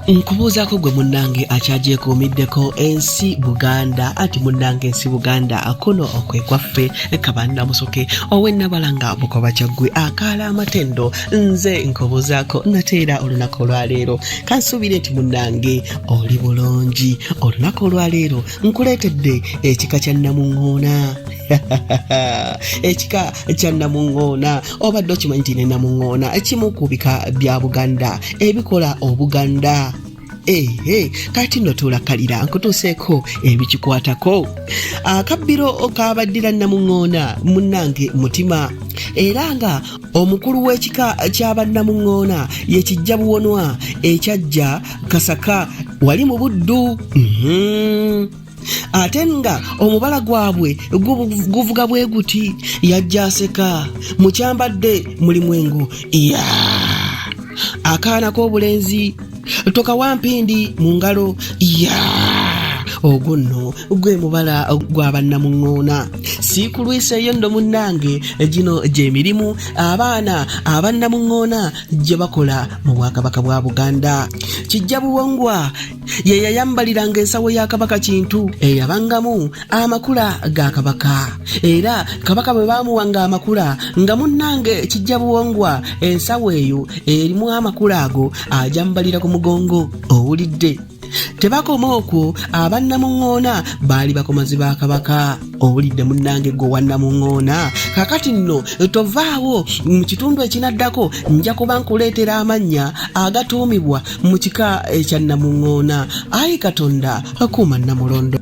Nkubuuzaako gwe munnange akyagyekuumiddeko ensi Buganda ati munnange ensi Buganda akuno okwekwaffe Kabannamusoke ow'ennabalanga Bukoba Kyaggwe akaala amatendo nze nkubuuzaako nateera olunaku olwaleero kansuubire nti munnange oli bulungi. Olunaku olwaleero nkuleetedde ekika kya Namuŋŋoona. Ekika kya Namuŋŋoona obadde okimanyi nti ne Namuŋŋoona kimu ku bika bya Buganda ebikola Obuganda. Kati nno tuulakalira nkutuuseeko ebikikwatako. Akabbiro kabaddira Namuŋŋoona munnange mutima era nga omukulu w'ekika ky'Abannamuŋŋoona ye Kijjabuwonwa ekyajja Kasaka wali mu Buddu. Ate nga omubala gwabwe guvuga bwe guti yajja aseka mu kyambadde mulimu engo akaana k'obulenzi toka wampindi mu ngalo ogwo nno gwe mubala gw'Abannamuŋŋoona. Sikulwiseeyo nno munnange gino gy'emirimu abaana Abannamuŋŋoona gye bakola mu Bwakabaka bwa Buganda. Kijjabuwongwa ye yayambaliranga ensawo ya Kabaka Kintu eyabangamu amakula ga Kabaka era Kabaka bwe baamuwanga amakula nga munnange Kijjabuwongwa ensawo eyo erimu amakula ago ajambalira ku mugongo. Owulidde? Tebakoma okwo Abannamuŋŋoona baali bakomazi ba Kabaka. Owulidde munnange gwe wa Namuŋŋoona? Kakati nno tovaawo mu kitundu ekinaddako nja kuba nkuleetera amannya agatuumibwa mu kika ekya Namuŋŋoona. Ayi Katonda akuuma Namulondo.